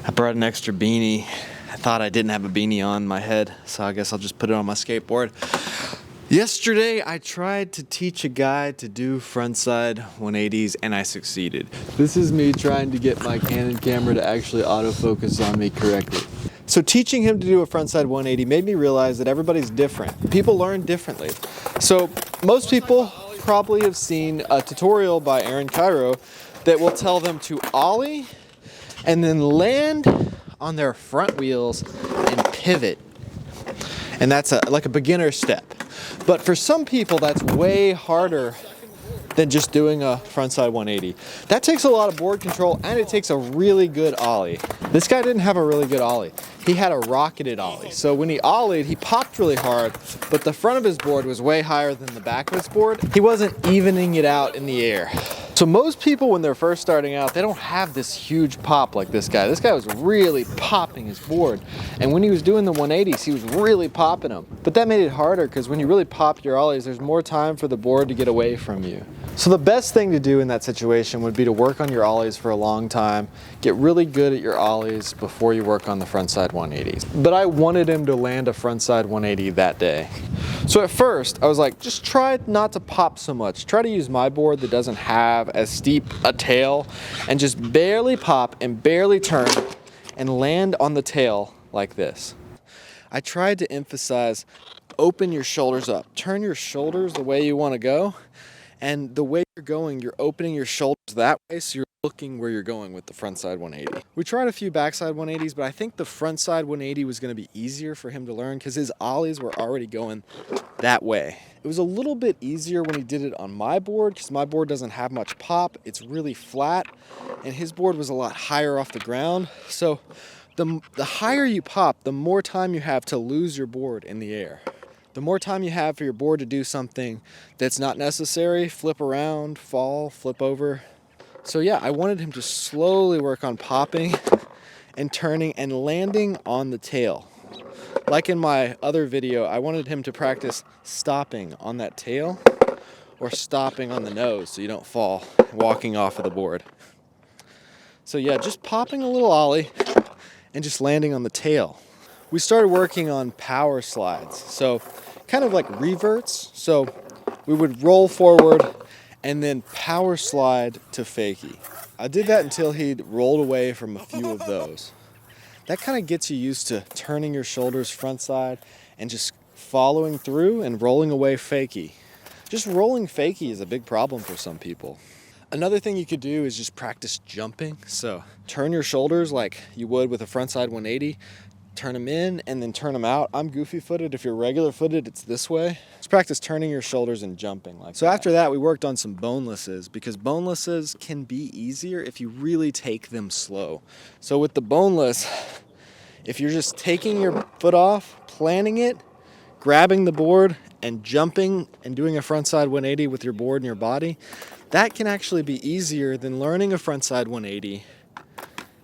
I brought an extra beanie. I thought I didn't have a beanie on my head, so I guess I'll just put it on my skateboard. Yesterday, I tried to teach a guy to do frontside 180s, and I succeeded. This is me trying to get my Canon camera to actually autofocus on me correctly. So teaching him to do a frontside 180 made me realize that everybody's different. People learn differently. So most people probably have seen a tutorial by Aaron Cairo that will tell them to ollie and then land on their front wheels and pivot. And that's like a beginner step. But for some people, that's way harder than just doing a frontside 180. That takes a lot of board control, and it takes a really good ollie. This guy didn't have a really good ollie. He had a rocketed ollie. So when he ollied, he popped really hard, but the front of his board was way higher than the back of his board. He wasn't evening it out in the air. So most people, when they're first starting out, they don't have this huge pop like this guy. This guy was really popping his board. And when he was doing the 180s, he was really popping them. But that made it harder because when you really pop your ollies, there's more time for the board to get away from you. So the best thing to do in that situation would be to work on your ollies for a long time, get really good at your ollies before you work on the frontside 180s. But I wanted him to land a frontside 180 that day. So at first, I was like, just try not to pop so much. Try to use my board that doesn't have as steep a tail and just barely pop and barely turn and land on the tail like this. I tried to emphasize, open your shoulders up. Turn your shoulders the way you want to go. And the way you're going, you're opening your shoulders that way, so you're looking where you're going with the frontside 180. We tried a few backside 180s, but I think the frontside 180 was going to be easier for him to learn because his ollies were already going that way. It was a little bit easier when he did it on my board because my board doesn't have much pop. It's really flat, and his board was a lot higher off the ground. So the higher you pop, the more time you have to lose your board in the air. The more time you have for your board to do something that's not necessary, flip around, fall, flip over. So yeah, I wanted him to slowly work on popping and turning and landing on the tail. Like in my other video, I wanted him to practice stopping on that tail or stopping on the nose so you don't fall walking off of the board. So yeah, just popping a little ollie and just landing on the tail. We started working on power slides, so kind of like reverts. So we would roll forward and then power slide to fakie. I did that until he'd rolled away from a few of those. That kind of gets you used to turning your shoulders front side and just following through and rolling away fakie. Just rolling fakie is a big problem for some people. Another thing you could do is just practice jumping. So turn your shoulders like you would with a frontside 180. Turn them in and then turn them out. I'm goofy footed. If you're regular footed, it's this way. Let's practice turning your shoulders and jumping like that. So after that, we worked on some bonelesses because bonelesses can be easier if you really take them slow. So with the boneless, if you're just taking your foot off, planting it, grabbing the board and jumping and doing a frontside 180 with your board and your body, that can actually be easier than learning a frontside 180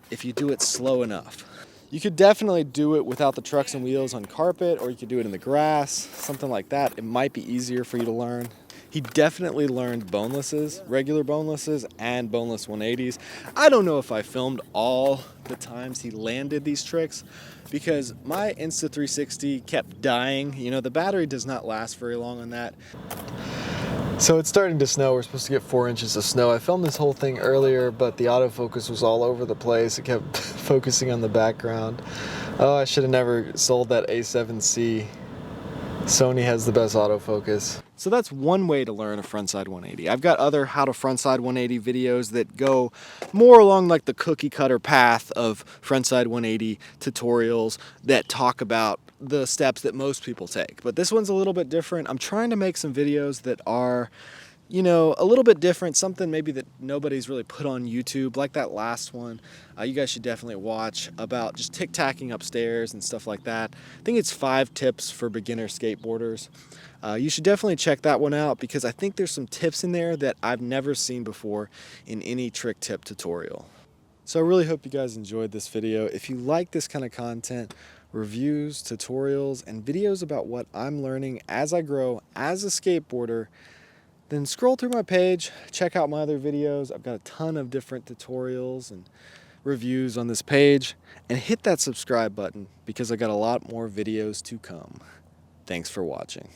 if you do it slow enough. You could definitely do it without the trucks and wheels on carpet, or you could do it in the grass, something like that. It might be easier for you to learn. He definitely learned bonelesses, regular bonelesses, and boneless 180s. I don't know if I filmed all the times he landed these tricks because my Insta360 kept dying. You know, the battery does not last very long on that. So it's starting to snow. We're supposed to get 4 inches of snow. I filmed this whole thing earlier, but the autofocus was all over the place. It kept focusing on the background. Oh, I should have never sold that A7C. Sony has the best autofocus. So that's one way to learn a frontside 180. I've got other how to frontside 180 videos that go more along like the cookie cutter path of frontside 180 tutorials that talk about the steps that most people take. But this one's a little bit different. I'm trying to make some videos that are, you know, a little bit different, something maybe that nobody's really put on YouTube, like that last one. You guys should definitely watch about just tic-tacking upstairs and stuff like that. I think it's 5 tips for beginner skateboarders. You should definitely check that one out because I think there's some tips in there that I've never seen before in any trick tip tutorial. So I really hope you guys enjoyed this video. If you like this kind of content, reviews, tutorials, and videos about what I'm learning as I grow as a skateboarder, then scroll through my page, check out my other videos. I've got a ton of different tutorials and reviews on this page, and hit that subscribe button because I got a lot more videos to come. Thanks for watching.